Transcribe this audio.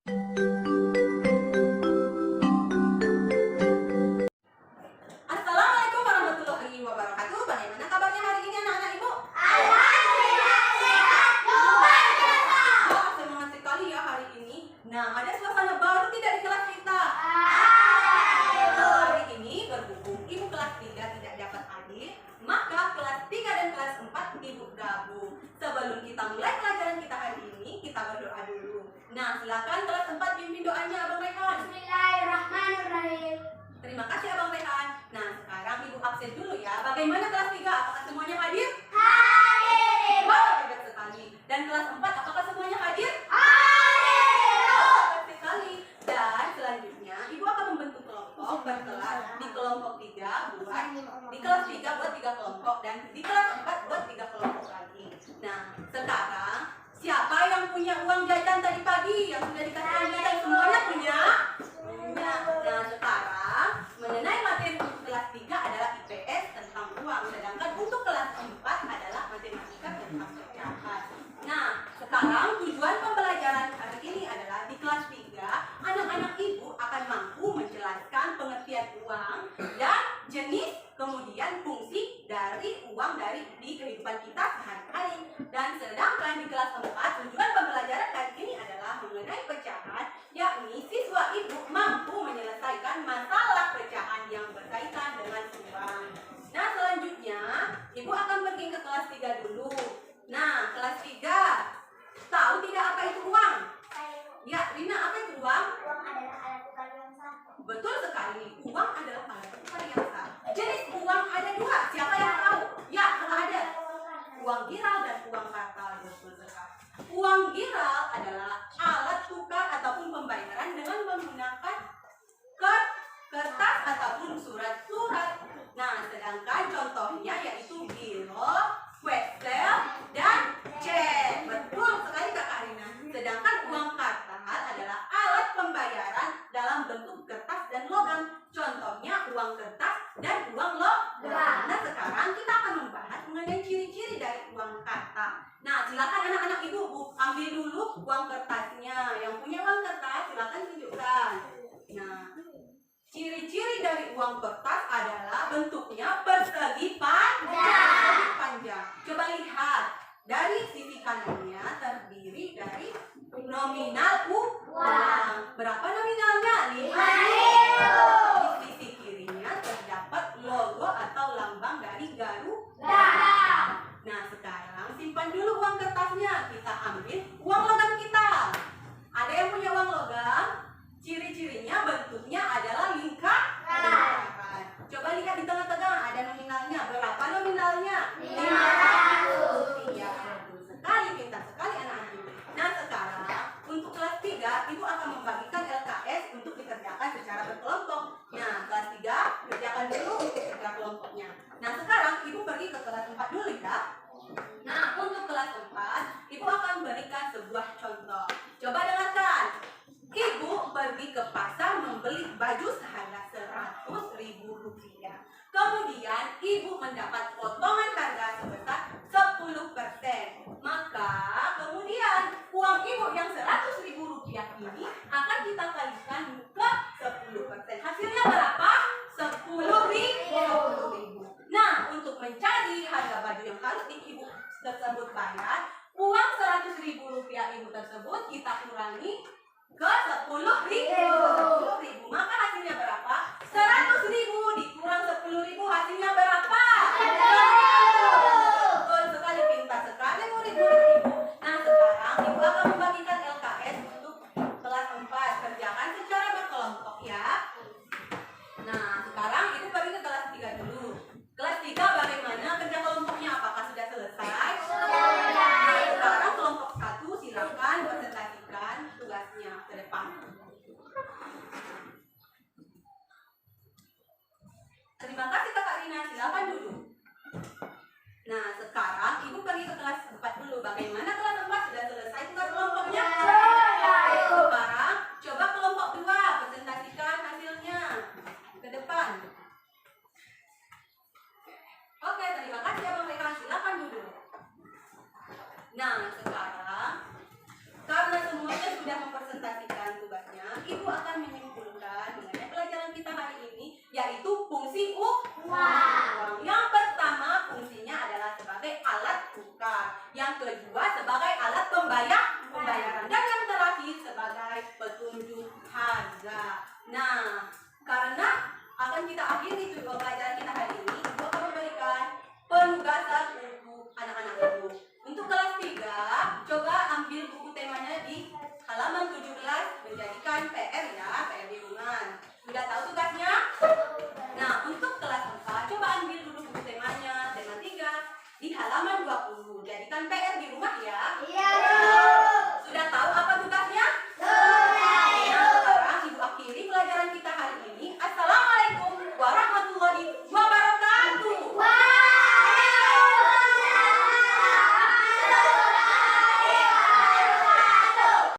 Assalamualaikum warahmatullahi wabarakatuh. Bagaimana kabarnya hari ini anak-anak ibu? Alhamdulillah sehat, luar biasa. Wah, semangat sekali ya hari ini. Nah, ada suasana baru tidak di kelas kita? Hari ini berhubung ibu kelas 3 tidak dapat hadir, maka kelas 3 dan kelas 4 ibu gabung. Sebelum kita mulai pelajaran kita hari ini, kita berdoa dulu. Nah, silakan kelas 4 pimpin doanya Abang Rehan. Bismillahirrahmanirrahim. Terima kasih Abang Rehan. Nah, sekarang ibu absen dulu ya. Bagaimana kelas 3? Apakah semuanya hadir? Hadir. Wah, hebat sekali. Dan kelas 4 apakah semuanya hadir? Hadir. Hebat sekali. Dan selanjutnya ibu akan membentuk kelompok berkelas. Di kelompok 3 buat di kelas 3 buat 3 kelompok dan di kelas 4 buat 3 kelompok lagi. Nah, sekarang siapa yang punya uang jajan tadi pagi? Yang sudah dikasih uang jajan semuanya punya? Punya. Nah, sekarang mengenai materi untuk kelas 3 adalah IPS tentang uang, sedangkan untuk kelas 4 adalah matematika tentang pecahan. Nah, sekarang tujuan pembelajaran hari ini adalah di kelas 3 anak-anak ibu akan mampu menjelaskan pengertian uang dan jenis kemudian fungsi dari uang di kehidupan kita sehari-hari. Dan sedangkan di kelas 4 tujuan pembelajaran hari ini adalah mengenai pecahan, yakni siswa ibu mampu menyelesaikan masalah pecahan yang berkaitan dengan uang. Nah, selanjutnya ibu akan pergi ke kelas 3 dulu. Nah, kelas 3 tahu tidak apa itu uang? Ya, Rina, apa itu uang? Uang adalah alat tukar yang sah. Betul sekali, uang adalah alat tukar yang sah. Jenis uang ada 2, siapa yang tahu? Ya, ada uang giral dan uang kartal. Betul sekali. Uang giral adalah alat tukar ataupun pembayaran dengan menggunakan kertas ataupun surat-surat. Nah, sedangkan contohnya yaitu giro, wesel, dan cek. Betul sekali Kakak Rina. Sedangkan uang kartal adalah alat pembayaran dalam bentuk kertas dan logam. Contohnya uang kertas dan uang logam. Nah, sekarang kita akan membahas mengenai ciri-ciri dari uang kartal. Nah, silakan anak-anak ibu ambil dulu uang kertasnya. Yang punya uang kertas silakan tunjukkan. Nah, ciri-ciri dari uang kertas adalah bentuknya persegi panjang. Coba lihat. Dari sisi kanannya terdiri dari nominal uang. Berapa nominalnya? 5.000. Di sisi kirinya terdapat logo atau lambang dari Garuda. Nah, sekarang simpan dulu uang kertasnya. Kita ambil uang logam kita. Ada yang punya uang logam? Ciri-cirinya bentuknya adalah lingkaran. Coba lihat di tengah-tengah ada nominalnya. Berapa nominalnya? 500. Iya, betul sekali, pintar sekali anak-anak ibu. Nah, sekarang untuk kelas 3 ibu akan membagikan LKS untuk dikerjakan secara berkelompok. Nah, kelas 3 kerjakan dulu kerja kelompoknya. Nah, sekarang ibu pergi ke kelas 4 dulu ya. Nah, untuk kelas 4 ibu akan berikan sebuah contoh. Coba dengarkan. Ibu pergi ke pasar membeli baju seharga Rp100.000. Kemudian ibu mendapat potongan harga sebesar 10%. Maka kemudian uang ibu yang Rp100.000 ini akan kita kalikan ke 10%. Hasilnya berapa? 10.000. Nah, untuk mencari harga baju yang harus ibu tersebut bayar, uang Rp100.000 ibu tersebut kita kurangi ke 10.000. Maka hasilnya berapa? 100.000 dikurang 10.000 hasilnya berapa? 10.000. Betul sekali, pintar sekali murid-murid ibu. Nah, sekarang ibu akan membagikan LKS untuk kelas 4. Kerjakan secara berkelompok ya. Nah, sekarang ibu pergi ke kelas 3 dulu. Kelas 3 bagaimana kerja kelompoknya? Apakah sudah selesai? Nah, sekarang kelompok 1 silakan presentasikan tugasnya ke depan. Terima kasih Kakak Rina, silakan duduk. Nah, sekarang ibu pergi ke kelas 4 dulu. Bagaimana kelas